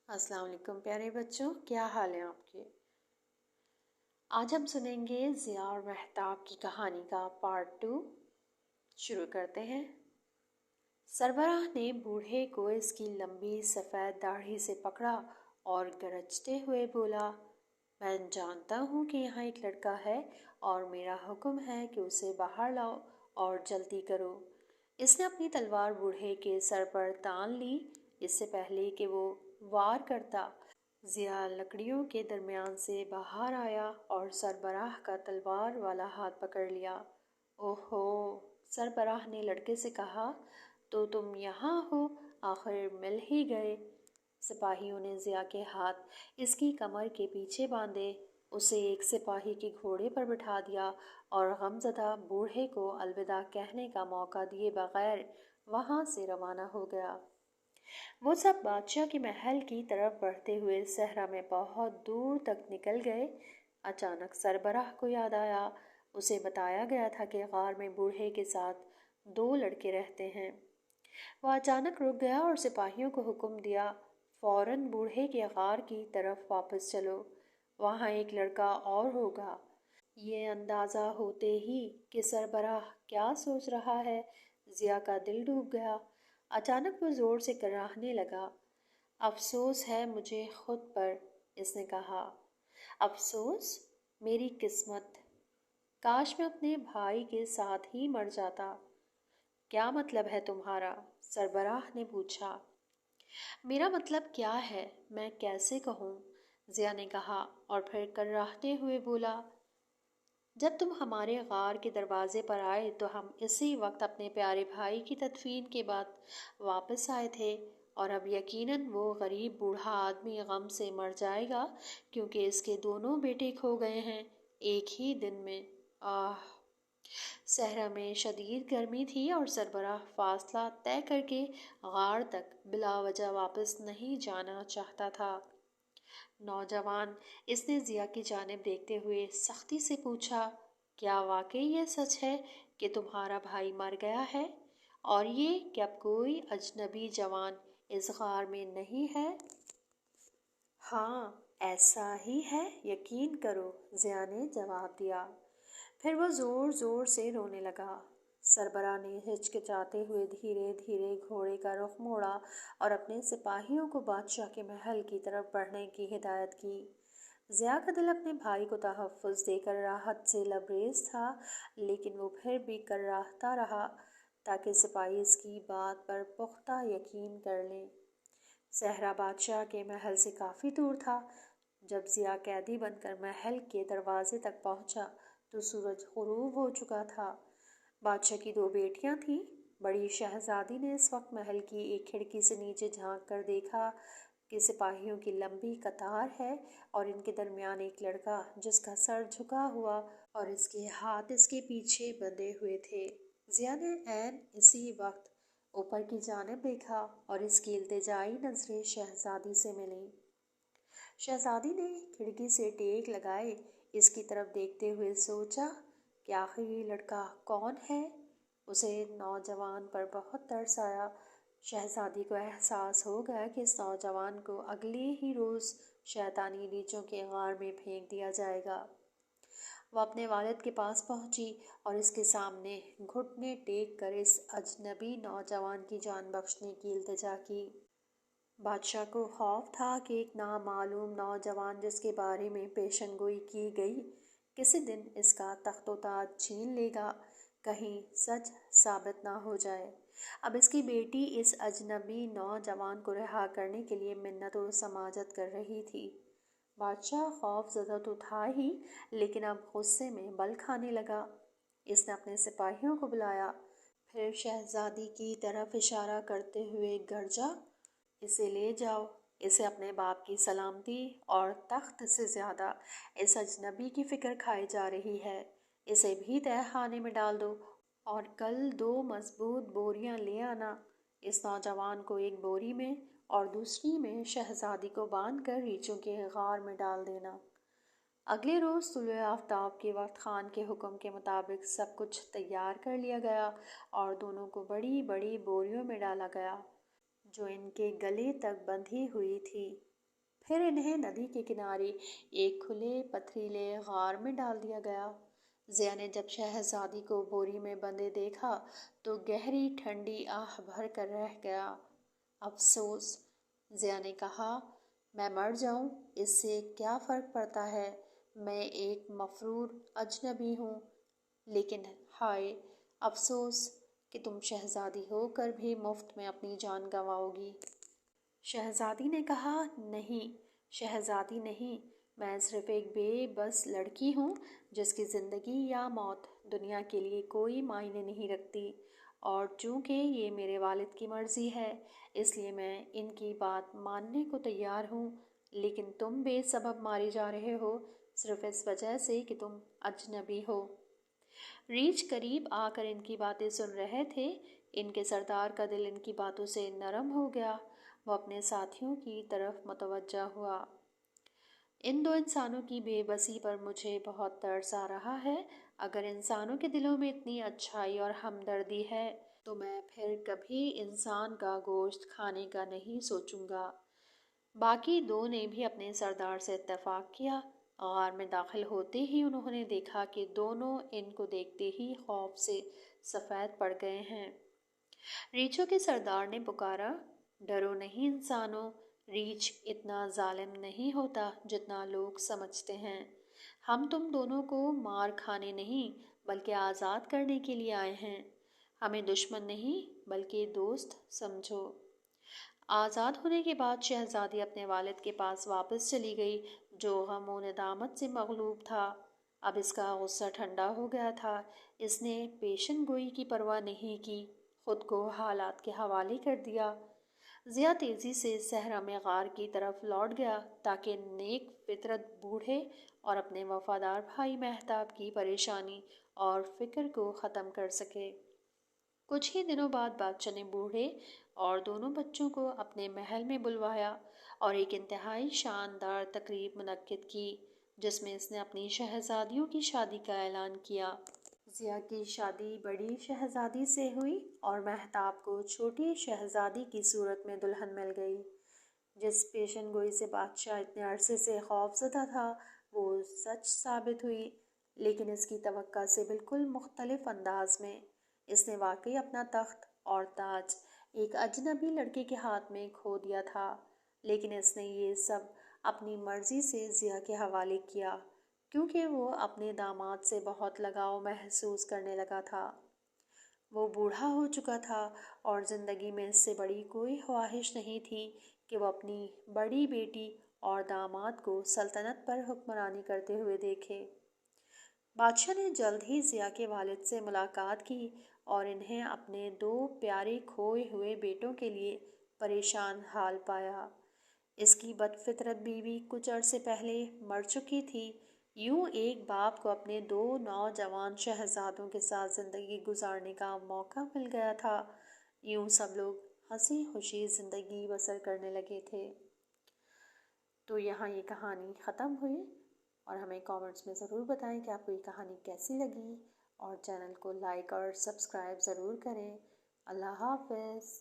अस्सलाम वालेकुम प्यारे बच्चों, क्या हाल है आपके। आज हम सुनेंगे ज़िया और महताब की कहानी का पार्ट 2। शुरू करते हैं। सरबराह ने बूढ़े को इसकी लंबी सफ़ेद दाढ़ी से पकड़ा और गरजते हुए बोला, मैं जानता हूँ कि यहाँ एक लड़का है और मेरा हुक्म है कि उसे बाहर लाओ और जल्दी करो। इसने अपनी तलवार बूढ़े के सर पर तान ली इससे पहले कि वो वार करता। ज़िया लकड़ियों के दरमियान से बाहर आया और सरबराह का तलवार वाला हाथ पकड़ लिया। ओहो, सरबराह ने लड़के से कहा, तो तुम यहाँ हो, आखिर मिल ही गए। सिपाहियों ने ज़िया के हाथ इसकी कमर के पीछे बांधे, उसे एक सिपाही के घोड़े पर बिठा दिया और गमज़दा बूढ़े को अलविदा कहने का मौका दिए बगैर वहाँ से रवाना हो गया। वो सब बादशाह के महल की तरफ बढ़ते हुए सहरा में बहुत दूर तक निकल गए। अचानक सरबराह को याद आया, उसे बताया गया था कि गार में बूढ़े के साथ 2 लड़के रहते हैं। वह अचानक रुक गया और सिपाहियों को हुक्म दिया, फौरन बूढ़े के गार की तरफ वापस चलो, वहाँ एक लड़का और होगा। ये अंदाज़ा होते ही कि सरबराह क्या सोच रहा है, ज़िया का दिल डूब गया। अचानक वो ज़ोर से कराहने लगा। अफसोस है मुझे खुद पर, इसने कहा। अफसोस? मेरी किस्मत, काश मैं अपने भाई के साथ ही मर जाता। क्या मतलब है तुम्हारा? सरबराह ने पूछा। मेरा मतलब क्या है, मैं कैसे कहूँ, ज़िया ने कहा और फिर कराहते हुए बोला, जब तुम हमारे गार के दरवाजे पर आए तो हम इसी वक्त अपने प्यारे भाई की तदफीन के बाद वापस आए थे, और अब यकीनन वो गरीब बूढ़ा आदमी गम से मर जाएगा क्योंकि इसके दोनों बेटे खो गए हैं एक ही दिन में। आह। सहरा में शदीद गर्मी थी और सरबराह फासला तय करके गार तक बिला वजह वापस नहीं जाना चाहता था। नौजवान, इसने ज़िया की जानिब देखते हुए सख्ती से पूछा, क्या वाकई ये सच है कि तुम्हारा भाई मर गया है, और ये कि अब कोई अजनबी जवान इस गार में नहीं है? हाँ, ऐसा ही है, यकीन करो, ज़िया ने जवाब दिया। फिर वो ज़ोर ज़ोर से रोने लगा। सरबराह ने हिचकिचाते हुए धीरे धीरे घोड़े का रुख मोड़ा और अपने सिपाहियों को बादशाह के महल की तरफ बढ़ने की हिदायत की। ज़िया का दिल अपने भाई को तहफ़्फ़ुज़ देकर राहत से लबरेज था, लेकिन वो फिर भी कराहता रहा ताकि सिपाही इसकी बात पर पुख्ता यकीन कर लें। सहरा बादशाह के महल से काफ़ी दूर था। जब ज़िया कैदी बनकर महल के दरवाजे तक पहुंचा तो सूरज गुरूब हो चुका था। बादशाह की 2 बेटियां थीं। बड़ी शहजादी ने इस वक्त महल की एक खिड़की से नीचे झांक कर देखा कि सिपाहियों की लंबी कतार है और इनके दरमियान एक लड़का जिसका सर झुका हुआ और इसके हाथ इसके पीछे बंधे हुए थे। ज़िया ने ऐन इसी वक्त ऊपर की जानिब देखा और इसकी इल्तिजाई नजरें शहजादी से मिली। शहजादी ने खिड़की से टेक लगाए इसकी तरफ देखते हुए सोचा कि आखिर ये लड़का कौन है। उसे नौजवान पर बहुत तरस आया। शहजादी को एहसास हो गया कि इस नौजवान को अगले ही रोज़ शैतानी रीछों के गार में फेंक दिया जाएगा। वह अपने वालिद के पास पहुंची और इसके सामने घुटने टेक कर इस अजनबी नौजवान की जान बख्शने की इल्तिजा की। बादशाह को खौफ था कि एक नामालूम नौजवान जिसके बारे में पेशनगोई की गई किसी दिन इसका तख्तो-ताज छीन लेगा, कहीं सच साबित ना हो जाए। अब इसकी बेटी इस अजनबी नौजवान को रिहा करने के लिए मिन्नत और समाजत कर रही थी। बादशाह खौफज़दा तो था ही, लेकिन अब गुस्से में बल खाने लगा। इसने अपने सिपाहियों को बुलाया, फिर शहजादी की तरफ इशारा करते हुए गरजा, इसे ले जाओ। इसे अपने बाप की सलामती और तख्त से ज़्यादा इस अजनबी की फ़िक्र खाई जा रही है। इसे भी तहखाने में डाल दो और कल 2 मजबूत बोरियां ले आना। इस नौजवान को एक बोरी में और दूसरी में शहजादी को बांध कर रीछों के गार में डाल देना। अगले रोज़ तुलुए आफ्ताब के वक्त खान के हुक्म के मुताबिक सब कुछ तैयार कर लिया गया और दोनों को बड़ी बड़ी बोरियों में डाला गया जो इनके गले तक बंधी हुई थी। پھر انہیں ندی کے کنارے ایک کھلے پتھریلے غار میں ڈال دیا گیا۔ ضیا نے جب شہزادی کو بوری میں بندھے دیکھا تو گہری ٹھنڈی آہ بھر کر رہ گیا۔ افسوس، ضیا نے کہا، میں مر جاؤں اس سے کیا فرق پڑتا ہے، میں ایک مفرور اجنبی ہوں، لیکن ہائے افسوس کہ تم شہزادی ہو کر بھی مفت میں اپنی جان گنواؤ گی۔ شہزادی نے کہا، نہیں شہزادی نہیں، میں صرف ایک بے بس لڑکی ہوں جس کی زندگی یا موت دنیا کے لیے کوئی معنی نہیں رکھتی، اور چونکہ یہ میرے والد کی مرضی ہے اس لیے میں ان کی بات ماننے کو تیار ہوں، لیکن تم بے سبب مارے جا رہے ہو صرف اس وجہ سے کہ تم اجنبی ہو۔ ریچھ قریب آ کر ان کی باتیں سن رہے تھے۔ ان کے سردار کا دل ان کی باتوں سے نرم ہو گیا۔ وہ اپنے ساتھیوں کی طرف متوجہ ہوا۔ ان دو انسانوں کی بے بسی پر مجھے بہت ترس آ رہا ہے۔ اگر انسانوں کے دلوں میں اتنی اچھائی اور ہمدردی ہے تو میں پھر کبھی انسان کا گوشت کھانے کا نہیں سوچوں گا۔ باقی دو نے بھی اپنے سردار سے اتفاق کیا۔ غار میں داخل ہوتے ہی انہوں نے دیکھا کہ دونوں ان کو دیکھتے ہی خوف سے سفید پڑ گئے ہیں۔ ریچھوں کے سردار نے پکارا، ڈرو نہیں انسانوں، ریچھ اتنا ظالم نہیں ہوتا جتنا لوگ سمجھتے ہیں۔ ہم تم دونوں کو مار کھانے نہیں بلکہ آزاد کرنے کے لیے آئے ہیں۔ ہمیں دشمن نہیں بلکہ دوست سمجھو۔ آزاد ہونے کے بعد شہزادی اپنے والد کے پاس واپس چلی گئی جو غم و ندامت سے مغلوب تھا۔ اب اس کا غصہ ٹھنڈا ہو گیا تھا۔ اس نے پیشن گوئی کی پرواہ نہیں کی، خود کو حالات کے حوالے کر دیا۔ ضیا تیزی سے صحرا میں غار کی طرف لوٹ گیا تاکہ نیک فطرت بوڑھے اور اپنے وفادار بھائی مہتاب کی پریشانی اور فکر کو ختم کر سکے۔ کچھ ہی دنوں بعد بادشاہ نے بوڑھے اور دونوں بچوں کو اپنے محل میں بلوایا اور ایک انتہائی شاندار تقریب منعقد کی جس میں اس نے اپنی شہزادیوں کی شادی کا اعلان کیا۔ ضیا کی شادی بڑی شہزادی سے ہوئی اور مہتاب کو چھوٹی شہزادی کی صورت میں دلہن مل گئی۔ جس پیشن گوئی سے بادشاہ اتنے عرصے سے خوف زدہ تھا وہ سچ ثابت ہوئی، لیکن اس کی توقع سے بالکل مختلف انداز میں۔ اس نے واقعی اپنا تخت اور تاج ایک اجنبی لڑکے کے ہاتھ میں کھو دیا تھا، لیکن اس نے یہ سب اپنی مرضی سے ضیا کے حوالے کیا کیونکہ وہ اپنے داماد سے بہت لگاؤ محسوس کرنے لگا تھا۔ وہ بوڑھا ہو چکا تھا اور زندگی میں اس سے بڑی کوئی خواہش نہیں تھی کہ وہ اپنی بڑی بیٹی اور داماد کو سلطنت پر حکمرانی کرتے ہوئے دیکھے۔ بادشاہ نے جلد ہی ضیا کے والد سے ملاقات کی اور انہیں اپنے دو پیارے کھوئے ہوئے بیٹوں کے لیے پریشان حال پایا۔ اس کی بد فطرت بیوی کچھ عرصے پہلے مر چکی تھی۔ یوں ایک باپ کو اپنے دو نوجوان شہزادوں کے ساتھ زندگی گزارنے کا موقع مل گیا تھا۔ یوں سب لوگ ہنسی خوشی زندگی بسر کرنے لگے تھے۔ تو یہاں یہ کہانی ختم ہوئی اور ہمیں کامنٹس میں ضرور بتائیں کہ آپ کو یہ کہانی کیسی لگی، اور چینل کو لائک اور سبسکرائب ضرور کریں۔ اللہ حافظ۔